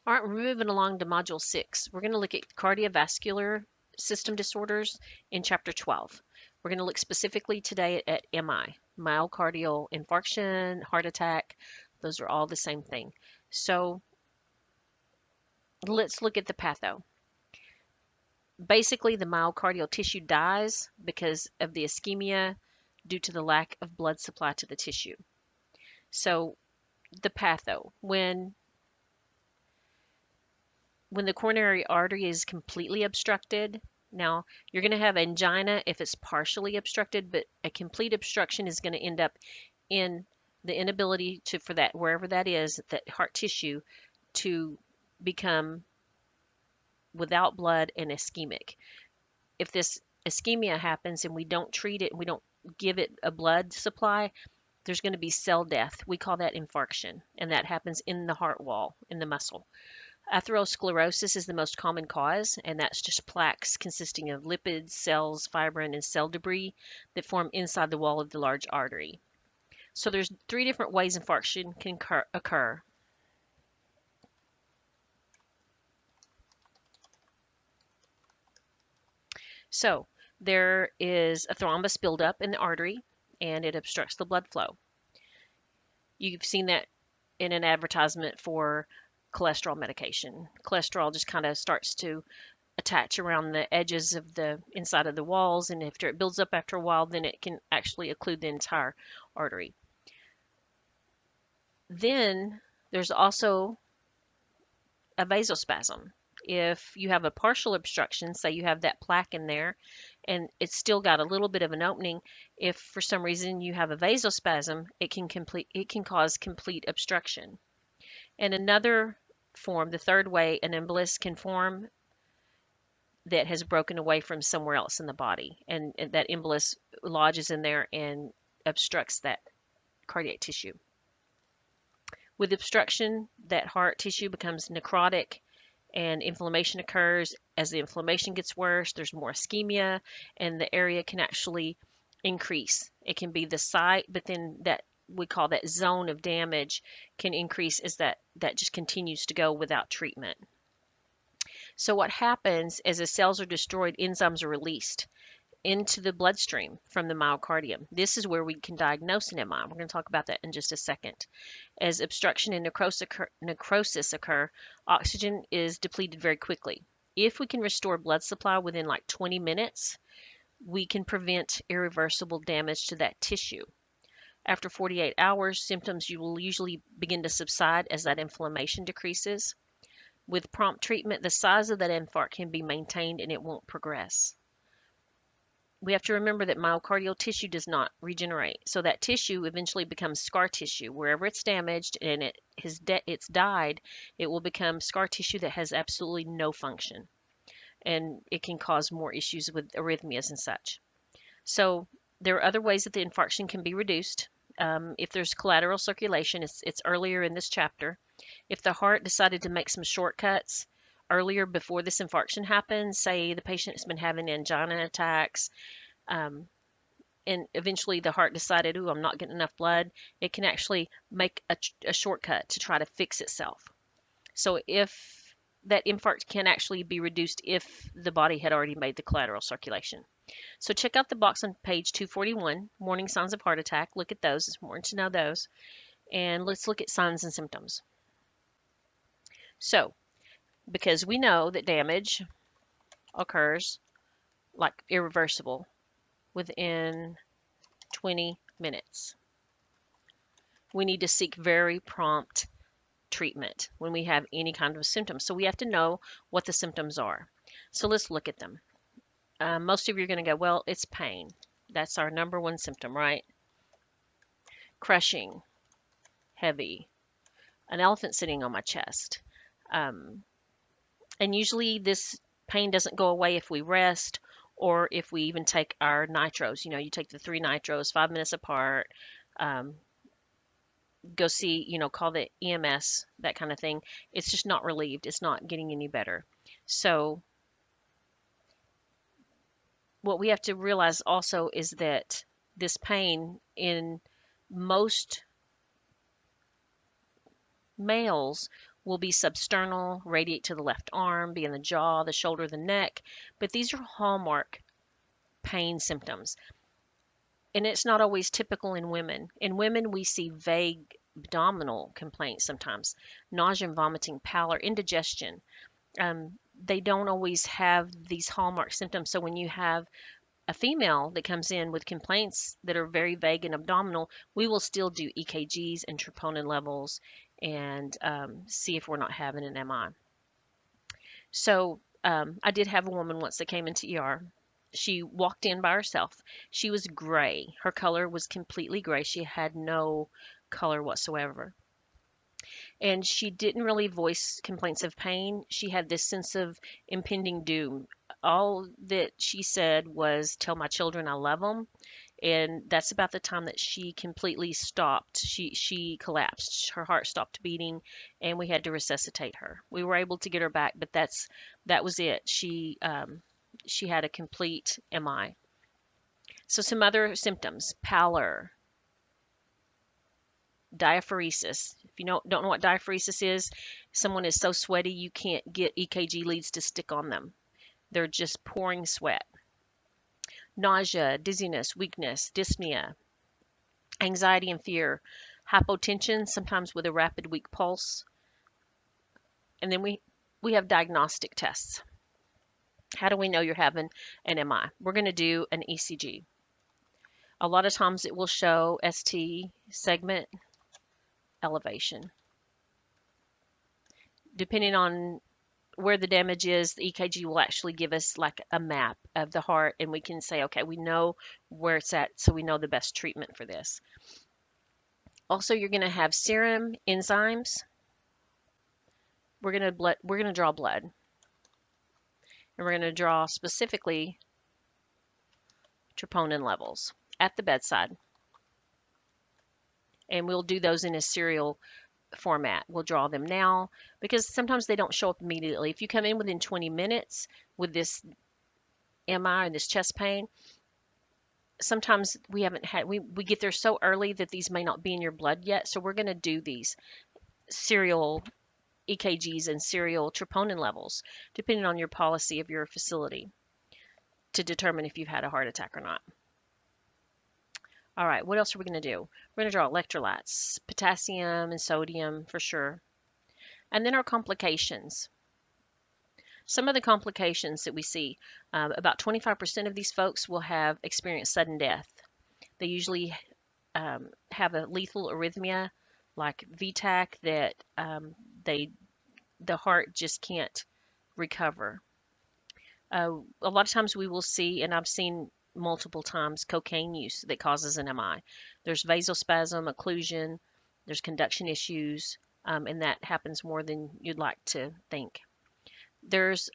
All right, we're moving along to Module 6. We're going to look at cardiovascular system disorders in Chapter 12. We're going to look specifically today at MI, myocardial infarction, heart attack. Those are all the same thing. So let's look at the patho. Basically, the myocardial tissue dies because of the ischemia due to the lack of blood supply to the tissue. So the patho, when the coronary artery is completely obstructed, now you're going to have angina if it's partially obstructed, but a complete obstruction is going to end up in the inability to, for that, wherever that is, that heart tissue to become without blood and ischemic. If this ischemia happens and we don't treat it, we don't give it a blood supply, there's going to be cell death. We call that infarction, and that happens in the heart wall, in the muscle. Atherosclerosis is the most common cause, and that's just plaques consisting of lipids, cells, fibrin, and cell debris that form inside the wall of the large artery. So there's 3 different ways infarction can occur. So there is a thrombus buildup in the artery, and it obstructs the blood flow. You've seen that in an advertisement for cholesterol medication. Cholesterol just kind of starts to attach around the edges of the inside of the walls, and after it builds up after a while, then it can actually occlude the entire artery. Then there's also a vasospasm. If you have a partial obstruction, say you have that plaque in there and it's still got a little bit of an opening, if for some reason you have a vasospasm, it can cause complete obstruction. And another form, the third way an embolus can form, that has broken away from somewhere else in the body, and that embolus lodges in there and obstructs that cardiac tissue. With obstruction, that heart tissue becomes necrotic and inflammation occurs. As the inflammation gets worse, there's more ischemia, and the area can actually increase. It can be the site, but then that we call that zone of damage can increase as that just continues to go without treatment. So what happens is as cells are destroyed, enzymes are released into the bloodstream from the myocardium. This is where we can diagnose an MI. We're going to talk about that in just a second. As obstruction and necrosis occur, oxygen is depleted very quickly. If we can restore blood supply within like 20 minutes, we can prevent irreversible damage to that tissue. After 48 hours, symptoms will usually begin to subside as that inflammation decreases. With prompt treatment, the size of that infarct can be maintained and it won't progress. We have to remember that myocardial tissue does not regenerate. So that tissue eventually becomes scar tissue. Wherever it's damaged and it's died, it will become scar tissue that has absolutely no function. And it can cause more issues with arrhythmias and such. So there are other ways that the infarction can be reduced. If there's collateral circulation, it's earlier in this chapter. If the heart decided to make some shortcuts earlier before this infarction happens, say the patient has been having angina attacks, and eventually the heart decided, ooh, I'm not getting enough blood, it can actually make a shortcut to try to fix itself. So if that infarct can actually be reduced if the body had already made the collateral circulation. So check out the box on page 241, warning signs of heart attack. Look at those. It's important to know those. And let's look at signs and symptoms. So, because we know that damage occurs like irreversible within 20 minutes, we need to seek very prompt treatment when we have any kind of symptoms. So we have to know what the symptoms are. So let's look at them. Most of you are going to go, well, it's pain. That's our number one symptom, right? Crushing, heavy, an elephant sitting on my chest. And usually this pain doesn't go away if we rest or if we even take our nitros. You know, you take the 3 nitros 5 minutes apart, go see, call the EMS, that kind of thing. It's just not relieved. It's not getting any better. So what we have to realize also is that this pain in most males will be substernal, radiate to the left arm, be in the jaw, the shoulder, the neck. But these are hallmark pain symptoms. And it's not always typical in women. In women, we see vague abdominal complaints sometimes, nausea and vomiting, pallor, indigestion. They don't always have these hallmark symptoms. So when you have a female that comes in with complaints that are very vague and abdominal, we will still do EKGs and troponin levels and see if we're not having an MI. So I did have a woman once that came into ER. She walked in by herself. She was gray. Her color was completely gray. She had no color whatsoever. And she didn't really voice complaints of pain. She had this sense of impending doom. All that she said was, "Tell my children I love them." And that's about the time that she completely stopped. She collapsed. Her heart stopped beating, and we had to resuscitate her. We were able to get her back, but that was it. She had a complete MI. So some other symptoms: pallor, diaphoresis. If you don't know what diaphoresis is, someone is so sweaty you can't get EKG leads to stick on them. They're just pouring sweat. Nausea, dizziness, weakness, dyspnea, anxiety and fear, hypotension, sometimes with a rapid weak pulse. And then we have diagnostic tests. How do we know you're having an MI? We're going to do an ECG. A lot of times it will show ST segment elevation. Depending on where the damage is, the EKG will actually give us like a map of the heart, and we can say, okay, we know where it's at, so we know the best treatment for this. Also, you're going to have serum enzymes. We're going to draw blood, and we're going to draw specifically troponin levels at the bedside. And we'll do those in a serial format. We'll draw them now because sometimes they don't show up immediately. If you come in within 20 minutes with this MI and this chest pain, sometimes we get there so early that these may not be in your blood yet. So we're going to do these serial EKGs and serial troponin levels, depending on your policy of your facility, to determine if you've had a heart attack or not. All right, what else are we going to do? We're going to draw electrolytes, potassium and sodium for sure. And then our complications. Some of the complications that we see, about 25% of these folks will have experienced sudden death. They usually have a lethal arrhythmia like VTAC that the heart just can't recover. A lot of times we will see, and I've seen multiple times, cocaine use that causes an MI. There's vasospasm, occlusion, there's conduction issues, and that happens more than you'd like to think. There's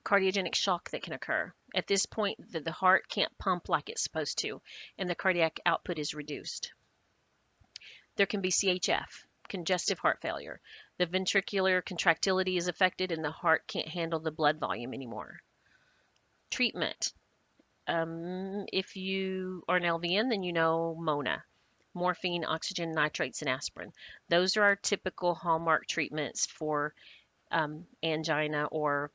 cardiogenic shock that can occur. At this point, the heart can't pump like it's supposed to, and the cardiac output is reduced. There can be CHF, congestive heart failure. The ventricular contractility is affected, and the heart can't handle the blood volume anymore. Treatment. If you are an LVN, then you know MONA, morphine, oxygen, nitrates, and aspirin. Those are our typical hallmark treatments for angina or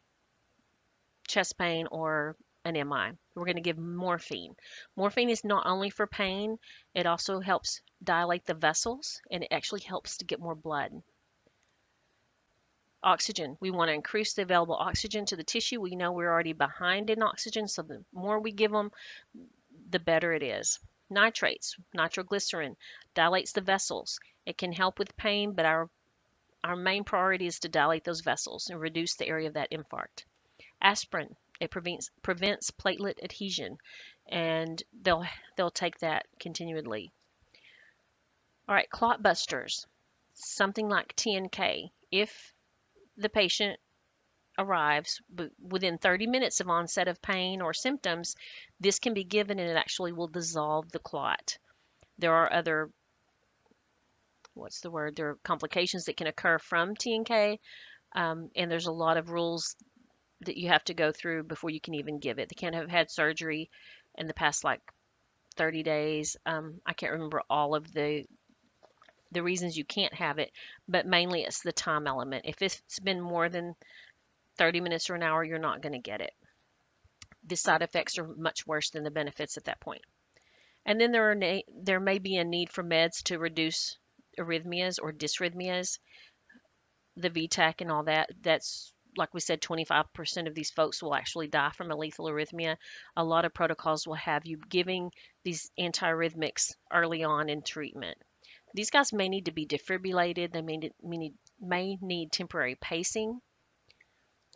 chest pain or an MI. We're going to give morphine. Morphine is not only for pain, it also helps dilate the vessels, and it actually helps to get more blood. Oxygen. We want to increase the available oxygen to the tissue. We know we're already behind in oxygen, so the more we give them, the better it is. Nitrates, nitroglycerin, dilates the vessels. It can help with pain, but our main priority is to dilate those vessels and reduce the area of that infarct. Aspirin, it prevents platelet adhesion, and they'll take that continually. All right, clot busters, something like TNK. If the patient arrives within 30 minutes of onset of pain or symptoms, this can be given and it actually will dissolve the clot. There are other, there are complications that can occur from TNK, and there's a lot of rules that you have to go through before you can even give it. They can't have had surgery in the past like 30 days. I can't remember all of the the reasons you can't have it, but mainly it's the time element. If it's been more than 30 minutes or an hour, you're not going to get it. The side effects are much worse than the benefits at that point. And then there may be a need for meds to reduce arrhythmias or dysrhythmias, the VTAC and all that. That's like we said, 25% of these folks will actually die from a lethal arrhythmia. A lot of protocols will have you giving these antiarrhythmics early on in treatment. These guys may need to be defibrillated. They may need temporary pacing.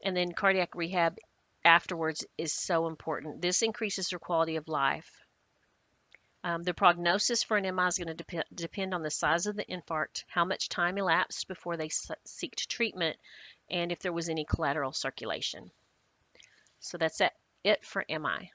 And then cardiac rehab afterwards is so important. This increases their quality of life. The prognosis for an MI is going to depend on the size of the infarct, how much time elapsed before they seek treatment, and if there was any collateral circulation. So that's it for MI.